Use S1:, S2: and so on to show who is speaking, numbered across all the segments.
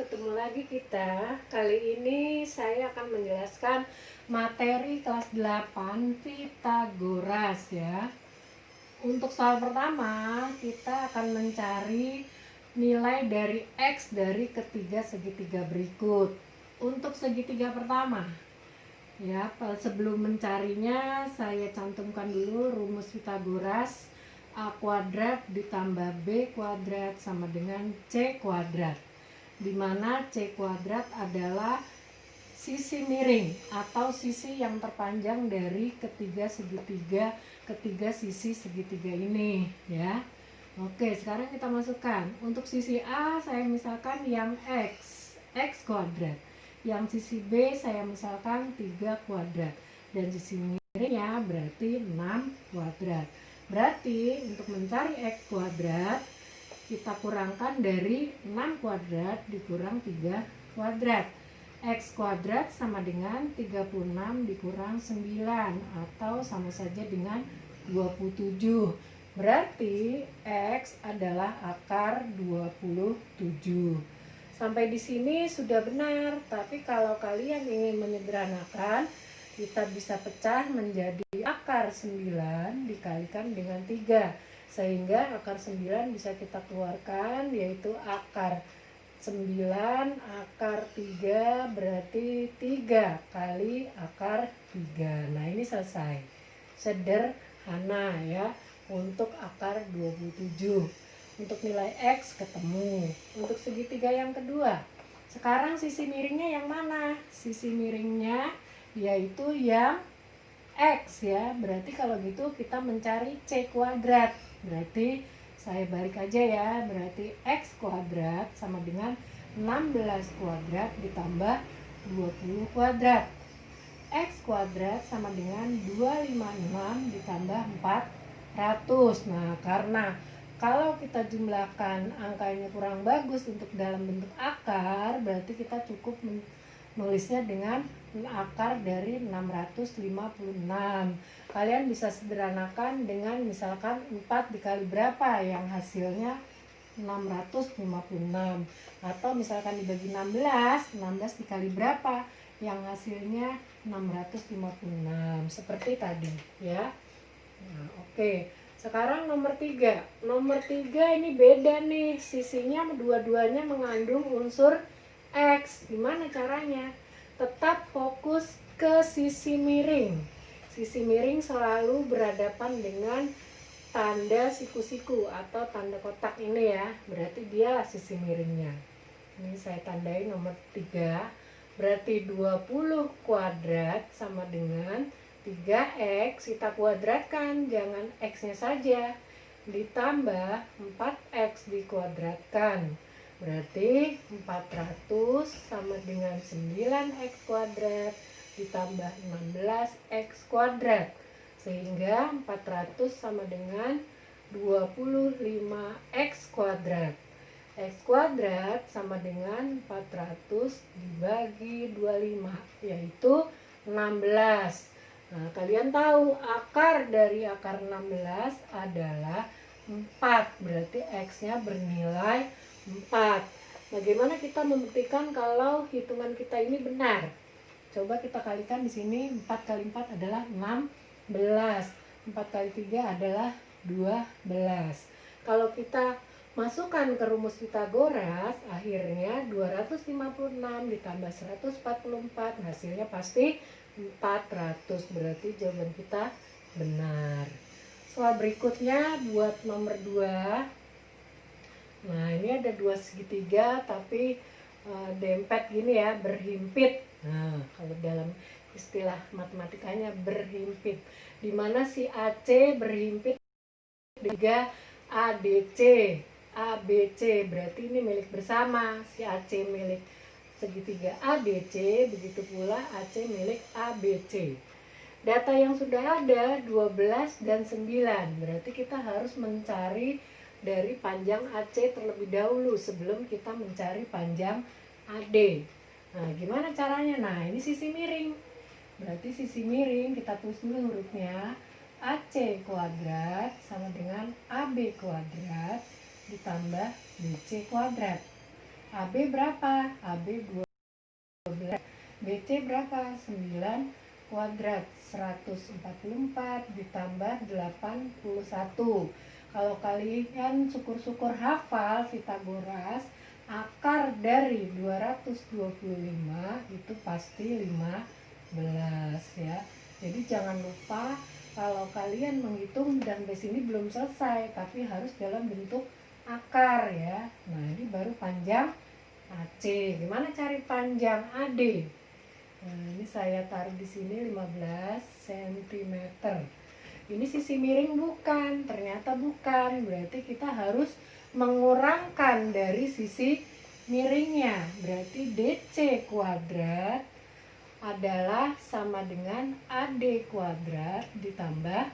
S1: ketemu lagi kita. Kali ini saya akan menjelaskan materi kelas 8 Pitagoras ya. Untuk soal pertama, kita akan mencari nilai dari X dari ketiga segitiga berikut. Untuk segitiga pertama, ya, sebelum mencarinya saya cantumkan dulu rumus Pitagoras. A kuadrat ditambah B kuadrat sama dengan C kuadrat, di mana C kuadrat adalah sisi miring atau sisi yang terpanjang dari ketiga sisi segitiga ini ya. Oke, sekarang kita masukkan. Untuk sisi A saya misalkan yang X kuadrat. Yang sisi B saya misalkan 3 kuadrat. Dan sisi miringnya berarti 6 kuadrat. Berarti untuk mencari X kuadrat, kita kurangkan dari 6 kuadrat dikurang 3 kuadrat. X kuadrat sama dengan 36 dikurang 9 atau sama saja dengan 27. Berarti X adalah akar 27. Sampai di sini sudah benar, tapi kalau kalian ingin menyederhanakan, kita bisa pecah menjadi akar 9 dikalikan dengan 3. Sehingga akar 9 bisa kita keluarkan, yaitu akar 9 akar 3 berarti 3 kali akar 3. Nah, ini selesai. Sederhana ya untuk akar 27. Untuk nilai X ketemu. Untuk segitiga yang kedua, sekarang sisi miringnya yang mana? Sisi miringnya yaitu yang X ya. Berarti kalau gitu kita mencari C kuadrat. Berarti saya balik aja ya. Berarti X kuadrat sama dengan 16 kuadrat ditambah 20 kuadrat. X kuadrat sama dengan 256 ditambah 400. Nah, karena kalau kita jumlahkan angkanya kurang bagus untuk dalam bentuk akar, berarti kita cukup menulisnya dengan akar dari 656. Kalian bisa sederhanakan dengan misalkan 4 dikali berapa yang hasilnya 656, atau misalkan dibagi 16 dikali berapa yang hasilnya 656 seperti tadi ya. Nah, oke. Sekarang nomor 3. Nomor 3 ini beda nih, sisinya dua-duanya mengandung unsur X. Gimana caranya? Tetap fokus ke sisi miring. Sisi miring selalu berhadapan dengan tanda siku-siku atau tanda kotak ini ya. Berarti dia sisi miringnya. Ini saya tandai nomor 3. Berarti 20 kuadrat sama dengan 3X, kita kuadratkan, jangan X-nya saja. Ditambah 4X dikuadratkan. Berarti 400 sama dengan 9X kuadrat ditambah 16X kuadrat. Sehingga 400 sama dengan 25X kuadrat. X kuadrat sama dengan 400 dibagi 25, yaitu 16. Nah, kalian tahu akar dari akar 16 adalah 4. Berarti X-nya bernilai 4. Bagaimana kita membuktikan kalau hitungan kita ini benar? Coba kita kalikan di sini. 4 kali 4 adalah 16. 4 kali 3 adalah 12. Kalau kita masukkan ke rumus Pitagoras, akhirnya 256 ditambah 144, hasilnya pasti 400. Berarti jawaban kita benar. Soal berikutnya buat nomor 2. Nah, ini ada dua segitiga tapi dempet gini ya, berhimpit. Nah, kalau dalam istilah matematikanya berhimpit, dimana si AC berhimpit dengan ADC. ABC berarti ini milik bersama, si AC milik segitiga ADC, begitu pula AC milik ABC. Data yang sudah ada 12 dan 9, berarti kita harus mencari dari panjang AC terlebih dahulu sebelum kita mencari panjang AD. Nah, gimana caranya? Nah, ini sisi miring. Berarti sisi miring kita tulis dulu hurufnya. AC kuadrat sama dengan AB kuadrat ditambah BC kuadrat. AB berapa? AB 12. BC berapa? 9 kuadrat. 144 ditambah 81. Kalau kalian syukur-syukur hafal Pitagoras, akar dari 225 itu pasti 15 ya. Jadi jangan lupa kalau kalian menghitung dan sampai sini belum selesai, tapi harus dalam bentuk akar ya. Nah, ini baru panjang AC. Gimana cari panjang AD? Nah, ini saya taruh di sini 15 cm. Ini sisi miring bukan? Ternyata bukan. Berarti kita harus mengurangkan dari sisi miringnya. Berarti DC kuadrat adalah sama dengan AD kuadrat ditambah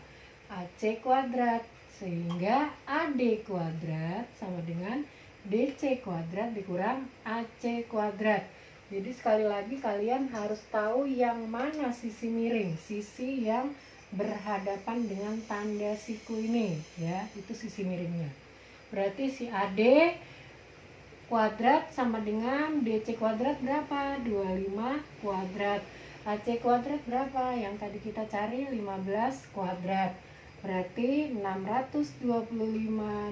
S1: AC kuadrat. Sehingga AD kuadrat sama dengan DC kuadrat dikurang AC kuadrat. Jadi sekali lagi kalian harus tahu yang mana sisi miring, sisi yang berhadapan dengan tanda siku ini ya, itu sisi miringnya. Berarti si AD kuadrat sama dengan DC kuadrat berapa? 25 kuadrat. AC kuadrat berapa? Yang tadi kita cari 15 kuadrat. Berarti 625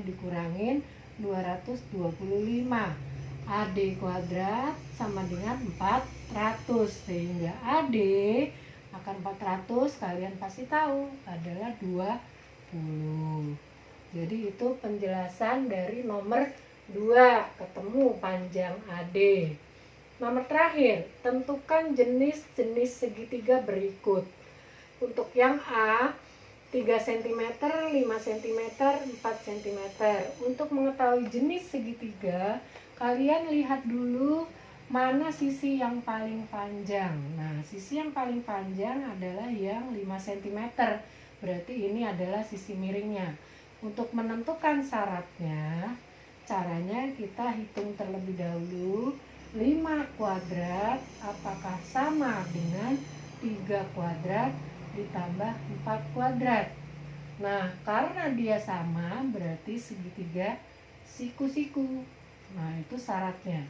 S1: dikurangin 225. AD kuadrat sama dengan 400. Sehingga AD akan 400, kalian pasti tahu adalah 20. Jadi itu penjelasan dari nomor 2, ketemu panjang AD. Nomor terakhir, tentukan jenis-jenis segitiga berikut. Untuk yang A, 3 cm, 5 cm, 4 cm. Untuk mengetahui jenis segitiga, kalian lihat dulu mana sisi yang paling panjang. Nah, sisi yang paling panjang adalah yang 5 cm. Berarti ini adalah sisi miringnya. Untuk menentukan syaratnya, caranya kita hitung terlebih dahulu. 5 kuadrat apakah sama dengan 3 kuadrat ditambah 4 kuadrat. Nah, karena dia sama berarti segitiga siku-siku. Nah, itu syaratnya.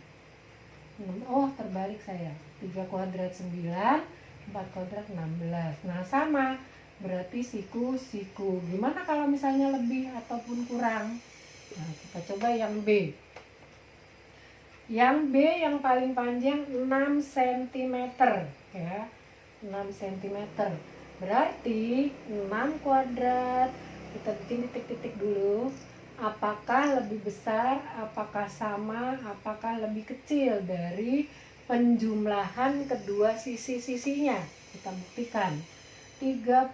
S1: Oh, terbalik saya. 3 kuadrat 9, 4 kuadrat 16. Nah, sama. Berarti siku-siku. Gimana kalau misalnya lebih ataupun kurang? Nah, kita coba yang B. Yang B yang paling panjang 6 cm ya. 6 cm. Berarti 6 kuadrat. Kita bikin titik-titik dulu. Apakah lebih besar, apakah sama, apakah lebih kecil dari penjumlahan kedua sisi-sisinya? Kita buktikan. 36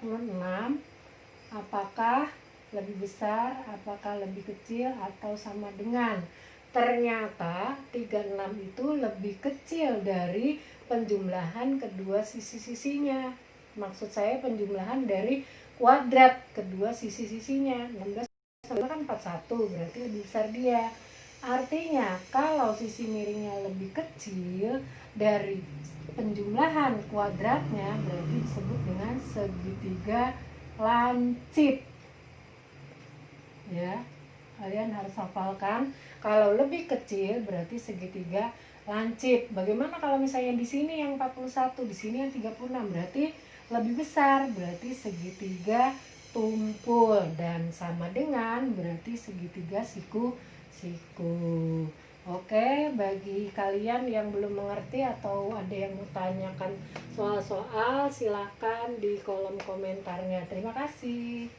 S1: apakah lebih besar, apakah lebih kecil atau sama dengan? Ternyata 36 itu lebih kecil dari penjumlahan kedua sisi-sisinya. Maksud saya penjumlahan dari kuadrat kedua sisi-sisinya. 16 kan 41, berarti lebih besar dia. Artinya kalau sisi miringnya lebih kecil dari penjumlahan kuadratnya, berarti disebut dengan segitiga lancip. Ya, kalian harus hafalkan. Kalau lebih kecil berarti segitiga lancip. Bagaimana kalau misalnya di sini yang 41, di sini yang 36, berarti lebih besar, berarti segitiga tumpul. Dan sama dengan berarti segitiga siku-siku. Oke, bagi kalian yang belum mengerti atau ada yang mau tanyakan soal-soal, silakan di kolom komentarnya. Terima kasih.